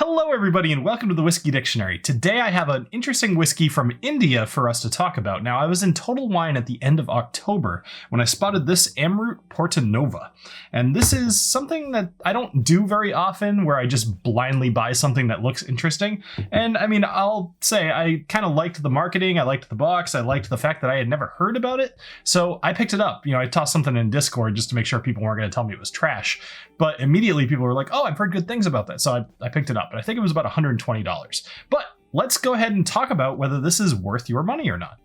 Hello everybody and welcome to the Whiskey Dictionary. Today I have an interesting whiskey from India for us to talk about. Now I was in Total Wine at the end of October when I spotted this Amrut Portonova. And this is something that I don't do very often, where I just blindly buy something that looks interesting. And I mean, I'll say I kind of liked the marketing, I liked the box, I liked the fact that I had never heard about it. So I picked it up. You know, I tossed something in Discord just to make sure people weren't going to tell me it was trash. But immediately people were like, oh, I've heard good things about that. So I picked it up. But I think it was about $120. But let's go ahead and talk about whether this is worth your money or not.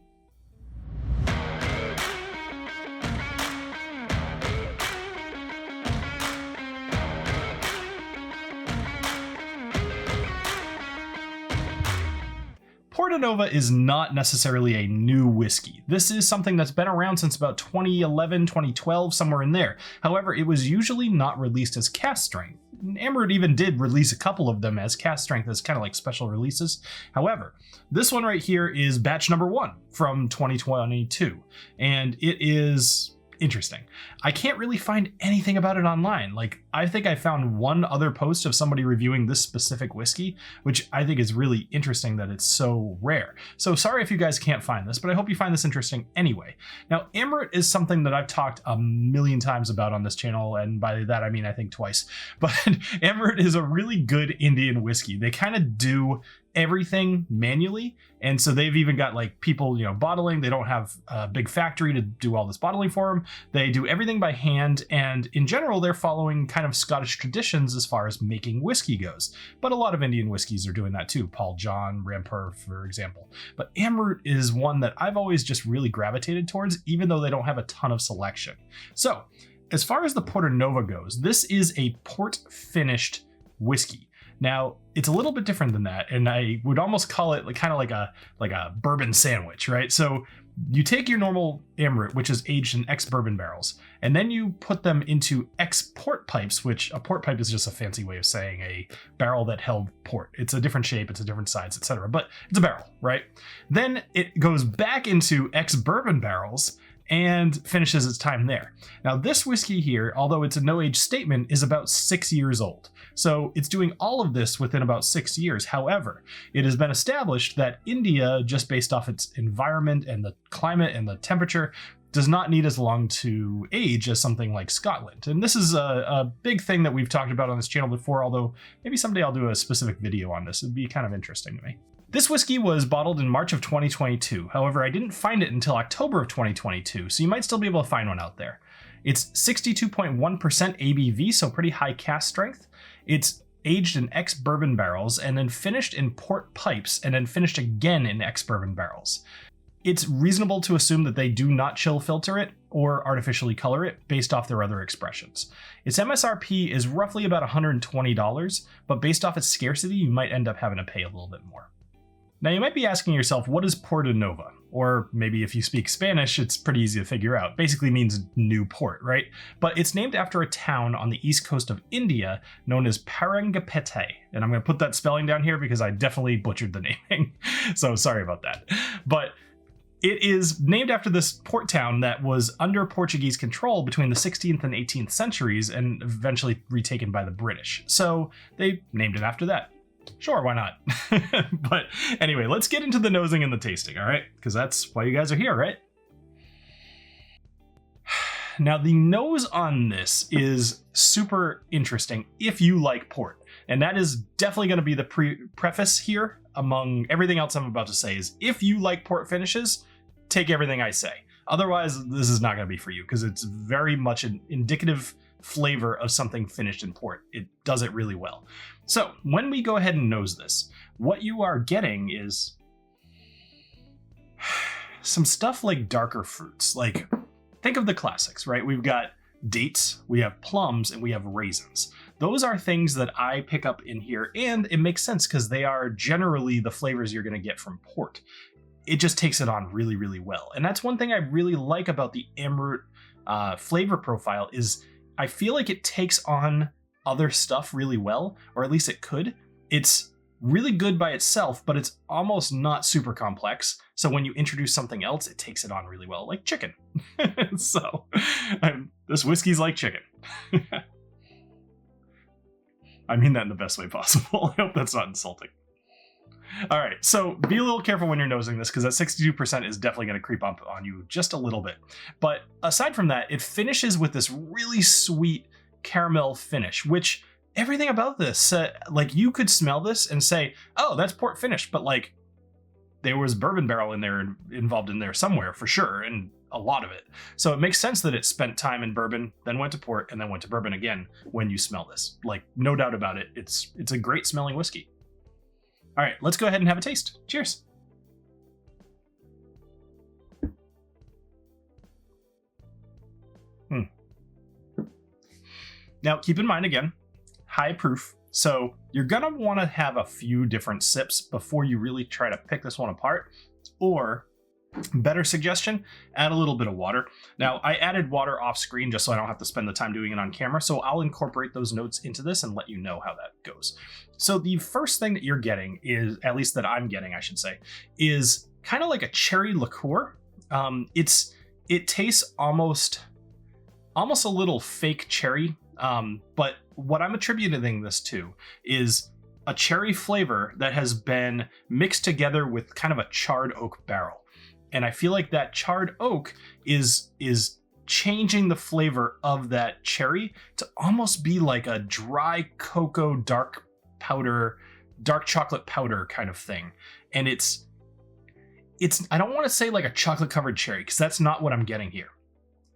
Portonova is not necessarily a new whiskey. This is something that's been around since about 2011, 2012, somewhere in there. However, it was usually not released as cask strength. Amrut even did release a couple of them as cask strength as kind of like special releases. However, this one right here is batch number 1 from 2022, and it is interesting. I can't really find anything about it online. Like, I think I found one other post of somebody reviewing this specific whiskey, which I think is really interesting that it's so rare. So sorry if you guys can't find this, but I hope you find this interesting anyway. Now, Amrut is something that I've talked a million times about on this channel, and by that I mean I think twice. But Amrut is a really good Indian whiskey. They kind of do everything manually, and so they've even got like people, you know, bottling. They don't have a big factory to do all this bottling for them. They do everything by hand, and in general they're following kind of Scottish traditions as far as making whiskey goes. But a lot of Indian whiskeys are doing that too. Paul John, Rampur, for example. But Amrut is one that I've always just really gravitated towards, even though they don't have a ton of selection. So as far as the Portonova goes, this is a port finished whiskey. Now, it's a little bit different than that, and I would almost call it kind of like a bourbon sandwich, right? So you take your normal Amrut, which is aged in ex-bourbon barrels, and then you put them into ex-port pipes, which a port pipe is just a fancy way of saying a barrel that held port. It's a different shape, it's a different size, etc., but it's a barrel, right? Then it goes back into ex-bourbon barrels and finishes its time there. Now, this whiskey here, although it's a no-age statement, is about 6 years old. So it's doing all of this within about 6 years. However, it has been established that India, just based off its environment and the climate and the temperature, does not need as long to age as something like Scotland. And this is a big thing that we've talked about on this channel before, although maybe someday I'll do a specific video on this. It'd be kind of interesting to me. This whiskey was bottled in March of 2022. However, I didn't find it until October of 2022, so you might still be able to find one out there. It's 62.1% ABV, so pretty high cask strength. It's aged in ex-bourbon barrels and then finished in port pipes and then finished again in ex-bourbon barrels. It's reasonable to assume that they do not chill filter it or artificially color it based off their other expressions. Its MSRP is roughly about $120, but based off its scarcity, you might end up having to pay a little bit more. Now you might be asking yourself, what is Portonova? Or maybe if you speak Spanish, it's pretty easy to figure out. Basically means new port, right? But it's named after a town on the east coast of India known as Parangapete. And I'm going to put that spelling down here because I definitely butchered the naming. So sorry about that. But it is named after this port town that was under Portuguese control between the 16th and 18th centuries and eventually retaken by the British. So they named it after that. Sure, why not? But anyway, let's get into the nosing and the tasting, all right? Because that's why you guys are here, right? Now, the nose on this is super interesting if you like port. And that is definitely going to be the preface here among everything else I'm about to say is if you like port finishes, take everything I say. Otherwise, this is not going to be for you because it's very much an indicative flavor of something finished in port. It does it really well. So when we go ahead and nose this, what you are getting is some stuff like darker fruits. Like, think of the classics, right? We've got dates, we have plums, and we have raisins. Those are things that I pick up in here, and it makes sense because they are generally the flavors you're going to get from port. It just takes it on really, really well. And that's one thing I really like about the Amrut flavor profile is I feel like it takes on other stuff really well, or at least it could. It's really good by itself, but it's almost not super complex. So when you introduce something else, it takes it on really well, like chicken. So this whiskey's like chicken. I mean that in the best way possible. I hope that's not insulting. All right, so be a little careful when you're nosing this, because that 62% is definitely going to creep up on you just a little bit. But aside from that, it finishes with this really sweet caramel finish, which everything about this, like you could smell this and say, oh, that's port finish, but like there was bourbon barrel in there involved in there somewhere for sure, and a lot of it. So it makes sense that it spent time in bourbon, then went to port, and then went to bourbon again when you smell this. Like, no doubt about it. It's a great smelling whiskey. All right, let's go ahead and have a taste. Cheers. Now, keep in mind again, high proof. So you're gonna wanna have a few different sips before you really try to pick this one apart. Or, better suggestion, add a little bit of water. Now, I added water off screen just so I don't have to spend the time doing it on camera, so I'll incorporate those notes into this and let you know how that goes. So the first thing that you're getting is, at least that I'm getting, I should say, is kind of like a cherry liqueur. It tastes almost a little fake cherry, but what I'm attributing this to is a cherry flavor that has been mixed together with kind of a charred oak barrel. And I feel like that charred oak is changing the flavor of that cherry to almost be like a dry cocoa dark chocolate powder kind of thing. And it's I don't want to say like a chocolate covered cherry, because that's not what I'm getting here.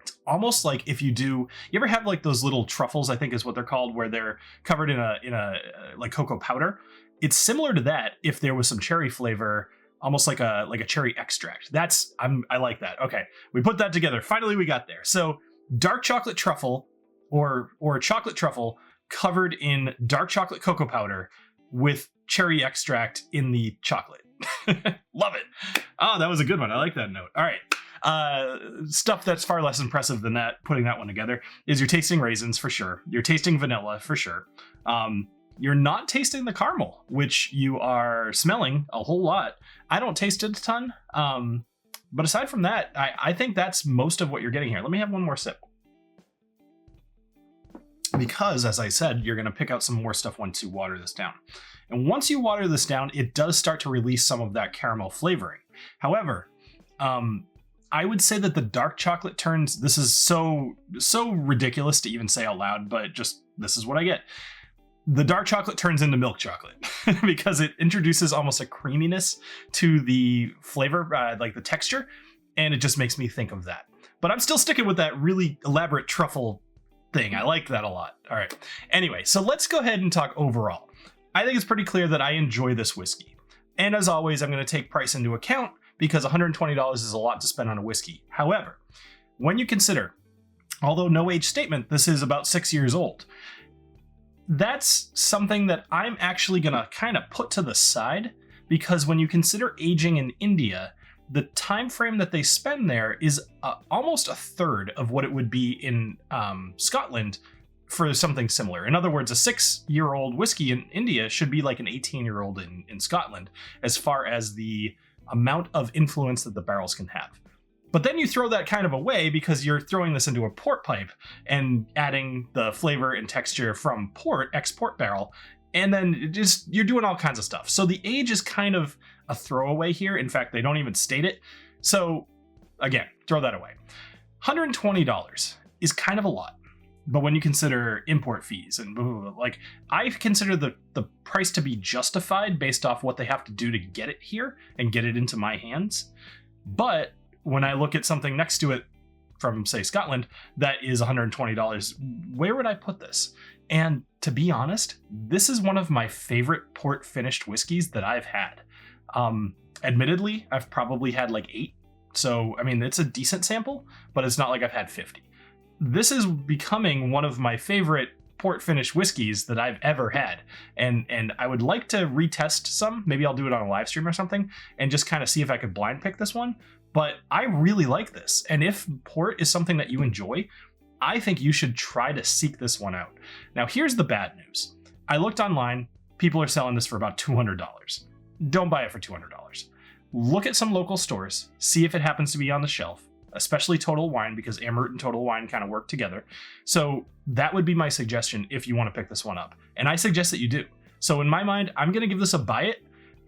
It's almost like if you ever have like those little truffles, I think is what they're called, where they're covered in a like cocoa powder. It's similar to that if there was some cherry flavor, almost like a cherry extract. I like that. Okay, we put that together. Finally, we got there. So dark chocolate truffle or chocolate truffle covered in dark chocolate cocoa powder with cherry extract in the chocolate. Love it. Oh, that was a good one. I like that note. All right. Stuff that's far less impressive than that, putting that one together, is you're tasting raisins for sure. You're tasting vanilla for sure. You're not tasting the caramel, which you are smelling a whole lot. I don't taste it a ton. But aside from that, I think that's most of what you're getting here. Let me have one more sip. Because, as I said, you're going to pick out some more stuff once you water this down. And once you water this down, it does start to release some of that caramel flavoring. However, I would say that the dark chocolate turns, this is so ridiculous to even say out loud, but just this is what I get. The dark chocolate turns into milk chocolate because it introduces almost a creaminess to the flavor, like the texture, and it just makes me think of that. But I'm still sticking with that really elaborate truffle thing. I like that a lot. All right. Anyway, so let's go ahead and talk overall. I think it's pretty clear that I enjoy this whiskey. And as always, I'm going to take price into account because $120 is a lot to spend on a whiskey. However, when you consider, although no age statement, this is about 6 years old, that's something that I'm actually going to kind of put to the side, because when you consider aging in India, the time frame that they spend there is almost a third of what it would be in Scotland for something similar. In other words, a 6-year-old whiskey in India should be like an 18-year-old in Scotland, as far as the amount of influence that the barrels can have. But then you throw that kind of away because you're throwing this into a port pipe and adding the flavor and texture from export barrel, and then you're doing all kinds of stuff. So the age is kind of a throwaway here. In fact, they don't even state it. So again, throw that away. $120 is kind of a lot. But when you consider import fees and blah, blah, blah, like, I consider the price to be justified based off what they have to do to get it here and get it into my hands. But when I look at something next to it from, say, Scotland, that is $120, where would I put this? And to be honest, this is one of my favorite port finished whiskeys that I've had. Admittedly, I've probably had like 8. So, I mean, it's a decent sample, but it's not like I've had 50. This is becoming one of my favorite port finished whiskeys that I've ever had. And I would like to retest some. Maybe I'll do it on a live stream or something and just kind of see if I could blind pick this one. But I really like this. And if port is something that you enjoy, I think you should try to seek this one out. Now, here's the bad news. I looked online. People are selling this for about $200. Don't buy it for $200. Look at some local stores. See if it happens to be on the shelf. especially Total Wine, because Amrut and Total Wine kind of work together. So that would be my suggestion if you want to pick this one up. And I suggest that you do. So in my mind, I'm going to give this a buy it,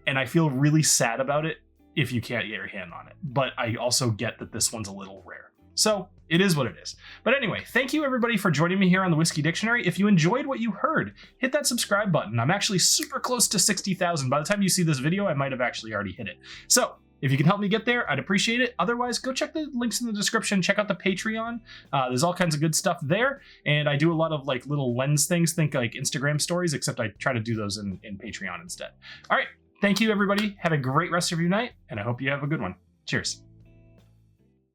and I feel really sad about it if you can't get your hand on it. But I also get that this one's a little rare. So it is what it is. But anyway, thank you everybody for joining me here on the Whiskey Dictionary. If you enjoyed what you heard, hit that subscribe button. I'm actually super close to 60,000. By the time you see this video, I might have actually already hit it. So if you can help me get there, I'd appreciate it. Otherwise, go check the links in the description. Check out the Patreon. There's all kinds of good stuff there. And I do a lot of like little lens things, think like Instagram stories, except I try to do those in Patreon instead. All right. Thank you, everybody. Have a great rest of your night, and I hope you have a good one. Cheers.